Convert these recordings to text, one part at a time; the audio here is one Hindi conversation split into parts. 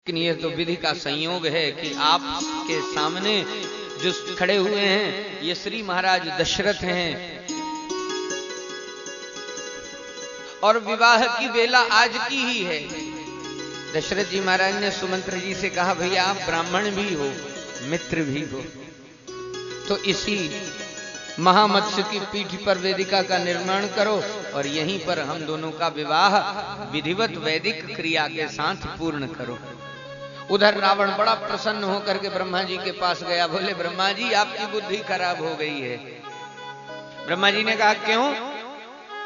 लेकिन यह तो विधि का संयोग है कि आपके सामने जो खड़े हुए हैं ये श्री महाराज दशरथ हैं और विवाह की बेला आज की ही है। दशरथ जी महाराज ने सुमंत्र जी से कहा, भैया आप ब्राह्मण भी हो, मित्र भी हो, तो इसी महामत्स्य की पीठ पर वेदिका का निर्माण करो और यहीं पर हम दोनों का विवाह विधिवत वैदिक क्रिया के साथ पूर्ण करो। उधर रावण बड़ा प्रसन्न होकर के ब्रह्मा जी के पास गया, बोले ब्रह्मा जी आपकी बुद्धि खराब हो गई है। ब्रह्मा जी ने कहा क्यों,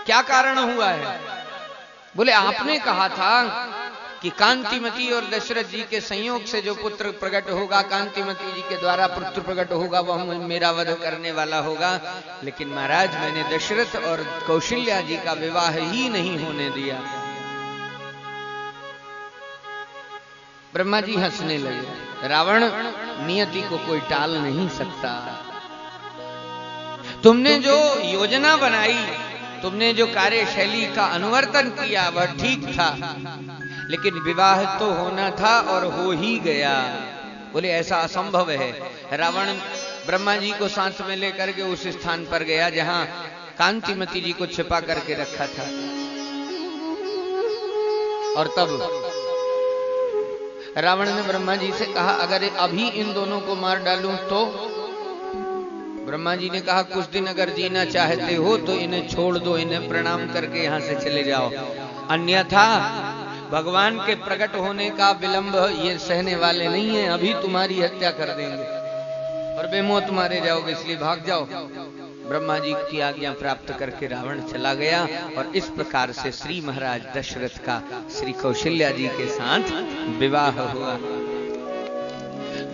क्या कारण हुआ है? बोले आपने कहा था कि कांतिमती और दशरथ जी के संयोग से जो पुत्र प्रकट होगा, कांतिमती जी के द्वारा पुत्र प्रकट होगा, वह मेरा वध करने वाला होगा। लेकिन महाराज मैंने दशरथ और कौशल्या जी का विवाह ही नहीं होने दिया। ब्रह्मा जी हंसने लगे, रावण नियति को कोई टाल नहीं सकता। तुमने जो योजना बनाई, तुमने जो कार्यशैली का अनुवर्तन किया वह ठीक था, लेकिन विवाह तो होना था और हो ही गया। बोले ऐसा असंभव है। रावण ब्रह्मा जी को सांस में लेकर के उस स्थान पर गया जहां कांतिमती जी को छिपा करके रखा था, और तब रावण ने ब्रह्मा जी से कहा अगर अभी इन दोनों को मार डालूं तो? ब्रह्मा जी ने कहा कुछ दिन अगर जीना चाहते हो तो इन्हें छोड़ दो, इन्हें प्रणाम करके यहां से चले जाओ, अन्यथा भगवान के प्रकट होने का विलंब ये सहने वाले नहीं है, अभी तुम्हारी हत्या कर देंगे और बेमौत मारे जाओगे, इसलिए भाग जाओ। ब्रह्मा जी की आज्ञा प्राप्त करके रावण चला गया और इस प्रकार से श्री महाराज दशरथ का श्री कौशल्या जी के साथ विवाह हुआ।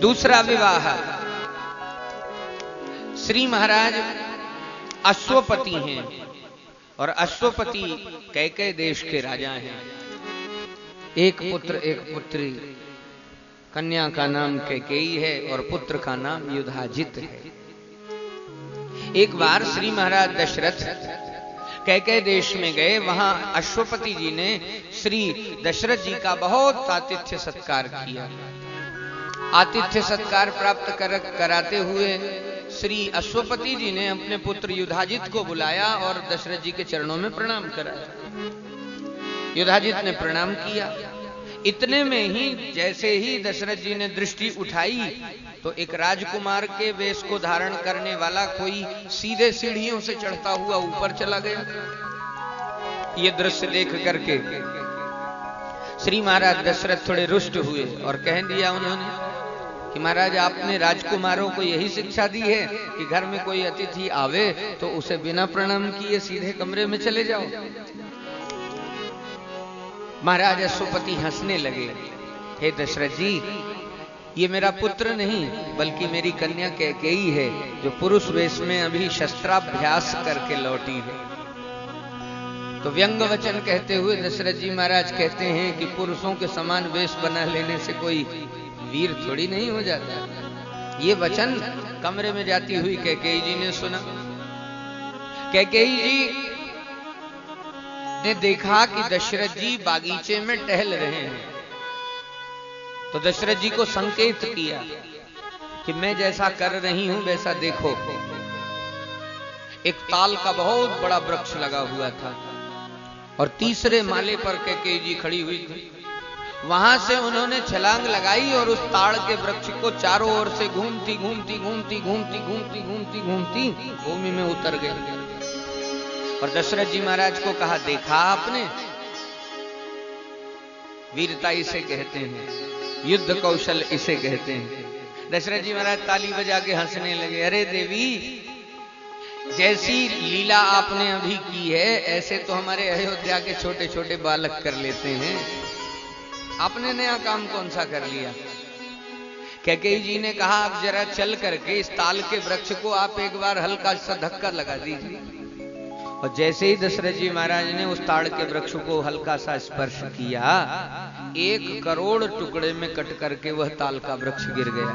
दूसरा विवाह, श्री महाराज अश्वपति हैं और अश्वपति कैकेय देश के राजा हैं। एक पुत्र एक पुत्री, कन्या का नाम कैकेयी है और पुत्र का नाम युधाजित है। एक बार श्री महाराज दशरथ कैकेय देश में गए, वहां अश्वपति जी ने श्री दशरथ जी का बहुत आतिथ्य सत्कार किया। आतिथ्य सत्कार प्राप्त कराते हुए श्री अश्वपति जी ने अपने पुत्र युधाजित को बुलाया और दशरथ जी के चरणों में प्रणाम कराया। युधाजित ने प्रणाम किया। इतने में ही जैसे ही दशरथ जी ने दृष्टि उठाई तो एक राजकुमार के वेश को धारण करने वाला कोई सीधे सीढ़ियों से चढ़ता हुआ ऊपर चला गया। ये दृश्य देख करके श्री महाराज दशरथ थोड़े रुष्ट हुए और कह दिया उन्होंने कि महाराज आपने राजकुमारों को यही शिक्षा दी है कि घर में कोई अतिथि आवे तो उसे बिना प्रणाम किए सीधे कमरे में चले जाओ। महाराज अश्वपति हंसने लगे, हे दशरथ जी ये मेरा पुत्र नहीं बल्कि मेरी कन्या कैकेयी है जो पुरुष वेश में अभी शस्त्राभ्यास करके लौटी है। तो व्यंग वचन कहते हुए दशरथ जी महाराज कहते हैं कि पुरुषों के समान वेश बना लेने से कोई वीर थोड़ी नहीं हो जाता। ये वचन कमरे में जाती हुई कैकेयी जी ने सुना। कैकेयी जी ने देखा कि दशरथ जी बागीचे में टहल रहे हैं, तो दशरथ जी को संकेत किया कि मैं जैसा कर रही हूं वैसा देखो। एक ताल का बहुत बड़ा वृक्ष लगा हुआ था और तीसरे माले पर कैकेयी जी खड़ी हुई थी। वहां से उन्होंने छलांग लगाई और उस ताड़ के वृक्ष को चारों ओर से घूमती घूमती घूमती घूमती घूमती घूमती घूमती भूमि में उतर गई और दशरथ जी महाराज को कहा देखा आपने, वीरता इसे कहते हैं, युद्ध कौशल इसे कहते हैं। दशरथ जी महाराज ताली बजा के हंसने लगे, अरे देवी जैसी लीला आपने अभी की है ऐसे तो हमारे अयोध्या के छोटे छोटे बालक कर लेते हैं, आपने नया काम कौन सा कर लिया। कैकेयी जी ने कहा आप जरा चल करके इस ताल के वृक्ष को आप एक बार हल्का सा धक्का लगा दीजिए। और जैसे ही दशरथ जी महाराज ने उस ताड़ के वृक्ष को हल्का सा स्पर्श किया, 1 करोड़ टुकड़े में कट करके वह ताल का वृक्ष गिर गया।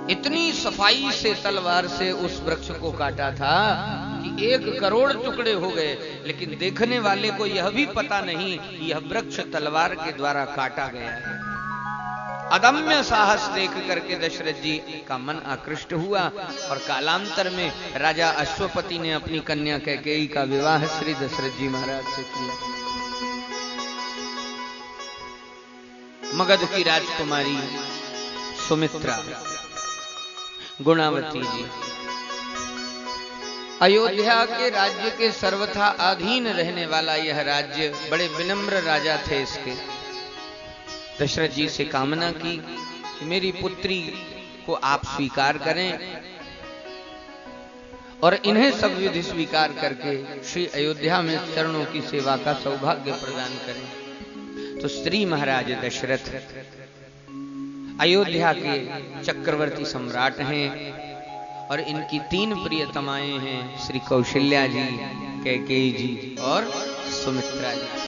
इतनी सफाई से तलवार से उस वृक्ष को काटा था कि 1 करोड़ टुकड़े हो गए, लेकिन देखने वाले को यह भी पता नहीं कि यह वृक्ष तलवार के द्वारा काटा गया है। अदम्य साहस देख करके दशरथ जी का मन आकृष्ट हुआ और कालांतर में राजा अश्वपति ने अपनी कन्या कैकेयी का विवाह श्री दशरथ जी महाराज से किया। मगध की राजकुमारी सुमित्रा, गुणावती जी, अयोध्या के राज्य के सर्वथा अधीन रहने वाला यह राज्य, बड़े विनम्र राजा थे इसके। दशरथ जी से कामना की कि मेरी पुत्री को आप स्वीकार करें और इन्हें सब विधि स्वीकार करके श्री अयोध्या में चरणों की सेवा का सौभाग्य प्रदान करें। तो श्री महाराज दशरथ अयोध्या के चक्रवर्ती सम्राट हैं और इनकी 3 प्रियतमाएं हैं, श्री कौशल्या जी, कैकेयी जी और सुमित्रा जी।